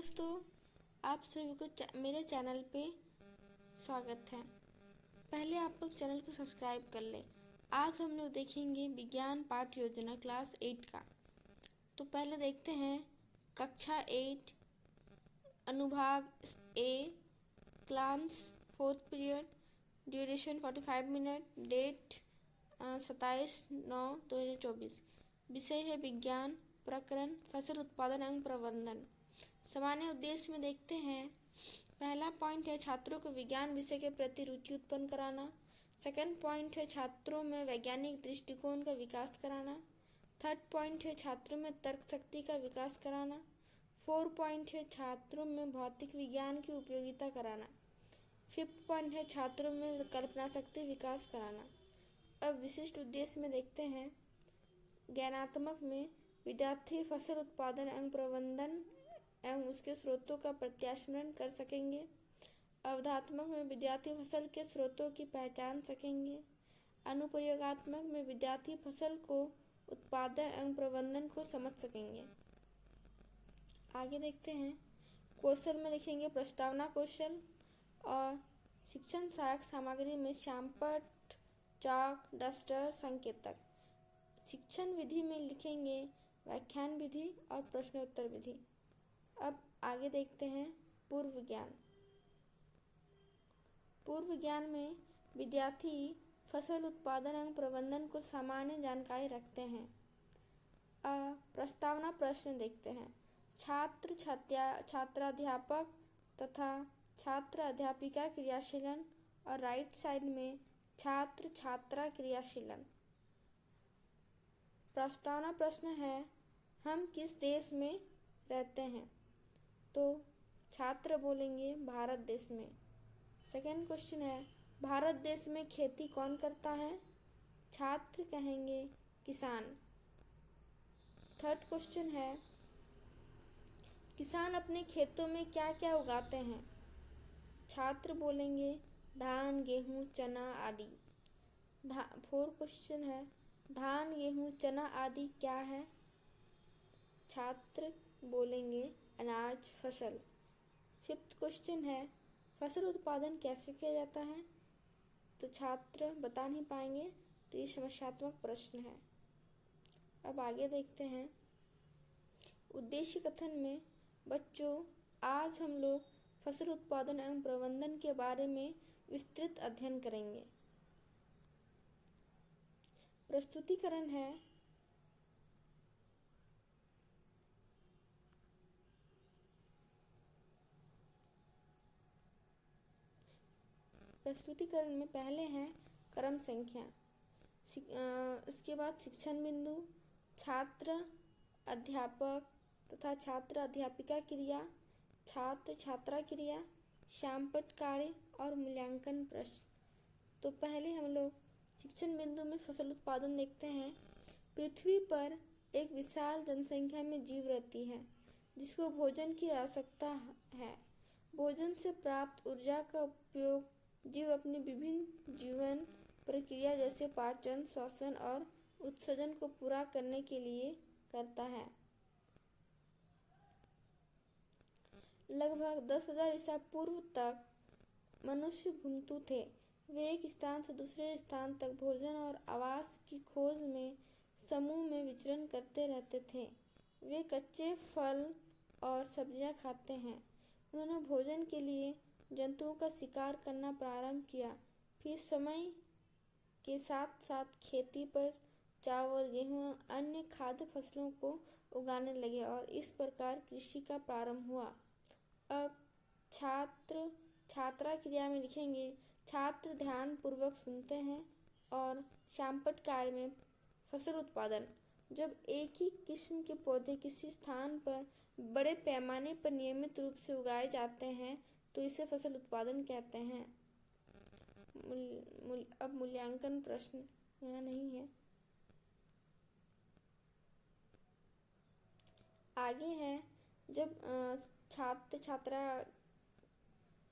दोस्तों, आप सभी को मेरे चैनल पे स्वागत है। पहले आप लोग चैनल को सब्सक्राइब कर लें। आज हम लोग देखेंगे विज्ञान पाठ योजना क्लास 8 का। तो पहले देखते हैं कक्षा 8 अनुभाग A, class 4th period, duration 45 minute, date 27/9/2024। विषय है विज्ञान, प्रकरण फसल उत्पादन एवं प्रबंधन। सामान्य उद्देश्य में देखते हैं, पहला पॉइंट है छात्रों को विज्ञान विषय के प्रति रुचि उत्पन्न कराना। सेकंड पॉइंट है छात्रों में वैज्ञानिक दृष्टिकोण का विकास कराना। थर्ड पॉइंट है छात्रों में तर्क शक्ति का विकास कराना। फोर्थ पॉइंट है छात्रों में भौतिक विज्ञान की उपयोगिता कराना। फिफ्थ पॉइंट है छात्रों में कल्पना शक्ति विकास कराना। अब विशिष्ट उद्देश्य में देखते हैं, ज्ञानात्मक में विद्यार्थी फसल उत्पादन एवं प्रबंधन एवं उसके स्रोतों का प्रत्यास्मरण कर सकेंगे। अवधात्मक में विद्यार्थी फसल के स्रोतों की पहचान सकेंगे। अनुप्रयोगात्मक में विद्यार्थी फसल को उत्पादन एवं प्रबंधन को समझ सकेंगे। आगे देखते हैं, कौशल में लिखेंगे प्रस्तावना कौशल और शिक्षण सहायक सामग्री में श्यामपट्ट, चाक, डस्टर, संकेतक। शिक्षण विधि में लिखेंगे व्याख्यान विधि और प्रश्नोत्तर विधि। अब आगे देखते हैं पूर्व ज्ञान। पूर्व ज्ञान में विद्यार्थी फसल उत्पादन एवं प्रबंधन को सामान्य जानकारी रखते हैं। प्रस्तावना प्रश्न देखते हैं, छात्राध्यापक तथा छात्र अध्यापिका क्रियाशीलन और राइट साइड में छात्र छात्रा क्रियाशीलन। प्रस्तावना प्रश्न है, हम किस देश में रहते हैं? तो छात्र बोलेंगे भारत देश में। सेकेंड क्वेश्चन है, भारत देश में खेती कौन करता है? छात्र कहेंगे किसान। थर्ड क्वेश्चन है, किसान अपने खेतों में क्या क्या उगाते हैं? छात्र बोलेंगे धान, गेहूँ, चना आदि। फोर्थ क्वेश्चन है, धान, गेहूँ, चना आदि क्या है? छात्र बोलेंगे अनाज, फसल। फिफ्थ क्वेश्चन है, फसल उत्पादन कैसे किया जाता है? तो छात्र बता नहीं पाएंगे, तो ये समस्यात्मक प्रश्न है। अब आगे देखते हैं, उद्देश्य कथन में बच्चों, आज हम लोग फसल उत्पादन एवं प्रबंधन के बारे में विस्तृत अध्ययन करेंगे। प्रस्तुतिकरण है, प्रस्तुतिकरण में पहले है क्रम संख्या, इसके बाद शिक्षण बिंदु, छात्र अध्यापक तथा छात्र अध्यापिका क्रिया, छात्र छात्रा क्रिया, श्यामपट्ट कार्य और मूल्यांकन प्रश्न। तो पहले हम लोग शिक्षण बिंदु में फसल उत्पादन देखते हैं। पृथ्वी पर एक विशाल जनसंख्या में जीव रहती है जिसको भोजन की आवश्यकता है। भोजन से प्राप्त ऊर्जा का उपयोग जीव अपनी विभिन्न जीवन प्रक्रिया जैसे पाचन, श्वसन और उत्सर्जन को पूरा करने के लिए करता है। लगभग 10,000 ईसा पूर्व तक मनुष्य घुमंतू थे। वे एक स्थान से दूसरे स्थान तक भोजन और आवास की खोज में समूह में विचरण करते रहते थे। वे कच्चे फल और सब्जियां खाते हैं। उन्होंने भोजन के लिए जंतुओं का शिकार करना प्रारंभ किया। फिर समय के साथ साथ खेती पर चावल, गेहूं और अन्य खाद्य फसलों को उगाने लगे और इस प्रकार कृषि का प्रारंभ हुआ। अब छात्र छात्रा क्रिया में लिखेंगे, छात्र ध्यान पूर्वक सुनते हैं और श्यामपट्ट कार्य में फसल उत्पादन। जब एक ही किस्म के पौधे किसी स्थान पर बड़े पैमाने पर नियमित रूप से उगाए जाते हैं तो इसे फसल उत्पादन कहते हैं। अब मूल्यांकन प्रश्न यहाँ नहीं है। आगे है, जब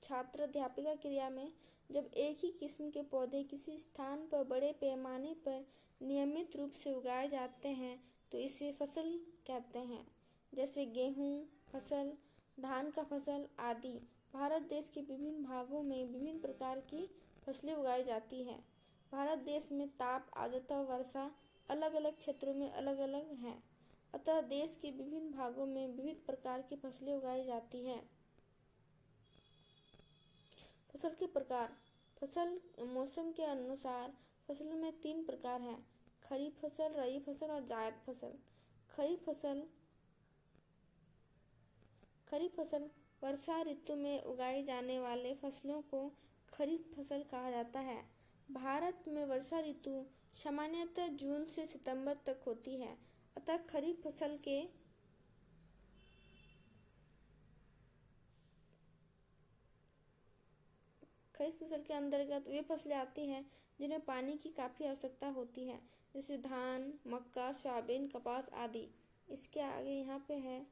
छात्र अध्यापिका क्रिया में जब एक ही किस्म के पौधे किसी स्थान पर बड़े पैमाने पर नियमित रूप से उगाए जाते हैं तो इसे फसल कहते हैं। जैसे गेहूँ फसल धान का फसल आदि। भारत देश के विभिन्न भागों में विभिन्न प्रकार की फसलें उगाई जाती हैं। भारत देश में ताप, आर्द्रता और वर्षा अलग अलग क्षेत्रों में अलग अलग हैं, अतः देश के विभिन्न भागों में विविध प्रकार की फसलें उगाई जाती हैं। फसल के प्रकार। फसल मौसम के अनुसार फसलों में 3 प्रकार हैं: खरीफ फसल, रबी फसल और जायद फसल। खरीफ फसल वर्षा ऋतु में उगाई जाने वाले फसलों को खरीफ फसल कहा जाता है। भारत में वर्षा ऋतु सामान्यतः जून से सितंबर तक होती है, अतः खरीफ फसल के अंतर्गत वे फसलें आती हैं जिन्हें पानी की काफ़ी आवश्यकता होती है, जैसे धान, मक्का, सोयाबीन, कपास आदि। इसके आगे यहाँ पे है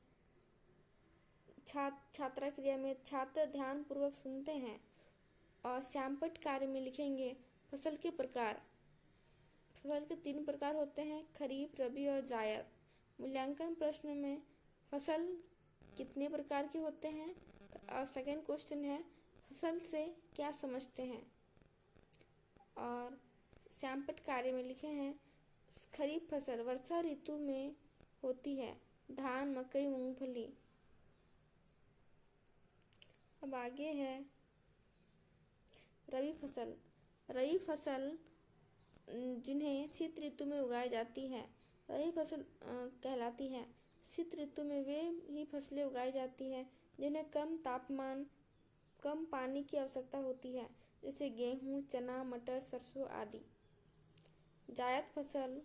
छात्रा क्रिया में छात्र ध्यान पूर्वक सुनते हैं और श्यामपट्ट कार्य में लिखेंगे फसल के प्रकार। फसल के 3 प्रकार होते हैं: खरीफ, रबी और जायद। मूल्यांकन प्रश्न में फसल कितने प्रकार के होते हैं और सेकंड क्वेश्चन है फसल से क्या समझते हैं। और श्यामपट्ट कार्य में लिखे हैं खरीफ फसल वर्षा ऋतु में होती है, धान, मकई, मूंगफली। अब आगे है रबी फसल। रबी फसल जिन्हें शीत ऋतु में उगाई जाती है रबी फसल कहलाती है। शीत ऋतु में वे ही फसलें उगाई जाती हैं जिन्हें कम तापमान, कम पानी की आवश्यकता होती है, जैसे गेहूँ, चना, मटर, सरसों आदि। जायद फसल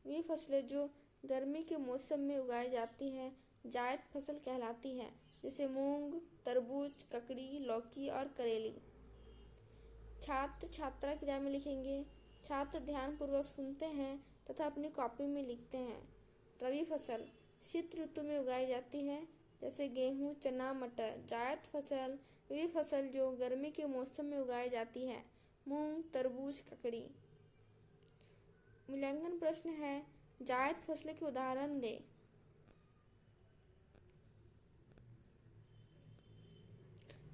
वे फसलें जो गर्मी के मौसम में उगाई जाती हैं जायद फसल कहलाती हैं, जैसे मूंग, तरबूज, ककड़ी, लौकी और करेली। छात्र छात्रा क्रिया में लिखेंगे छात्र ध्यान पूर्वक सुनते हैं तथा अपनी कॉपी में लिखते हैं। रबी फसल शीत ऋतु में उगाई जाती है, जैसे गेहूँ, चना, मटर। जायद फसल वे फसल जो गर्मी के मौसम में उगाई जाती है, मूंग, तरबूज, ककड़ी। मूल्यांकन प्रश्न है जायद फसलों के उदाहरण दें।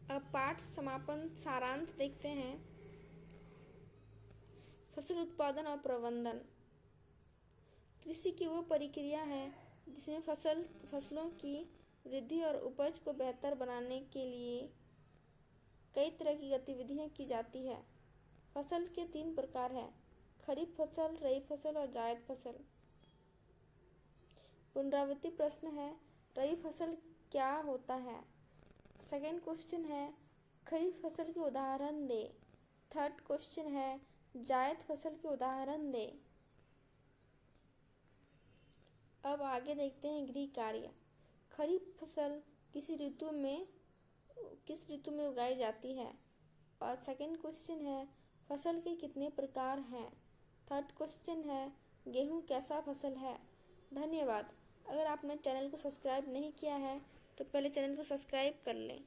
अब पाठ समापन सारांश देखते हैं। फसल उत्पादन और प्रबंधन। कृषि की वो प्रक्रिया है जिसमें फसलों की वृद्धि और उपज को बेहतर बनाने के लिए कई तरह की गतिविधियां की जाती है। फसल के 3 प्रकार हैं: खरीफ फसल, रबी फसल और जायद फसल। पुनरावृत्ति प्रश्न है रबी फसल क्या होता है। सेकंड क्वेश्चन है खरीफ फसल के उदाहरण दे। थर्ड क्वेश्चन है जायद फसल के उदाहरण दे। अब आगे देखते हैं गृह कार्य। खरीफ फसल किस ऋतु में उगाई जाती है। और सेकंड क्वेश्चन है फसल के कितने प्रकार हैं। थर्ड क्वेश्चन है गेहूँ कैसा फसल है। धन्यवाद। अगर आपने चैनल को सब्सक्राइब नहीं किया है तो पहले चैनल को सब्सक्राइब कर लें।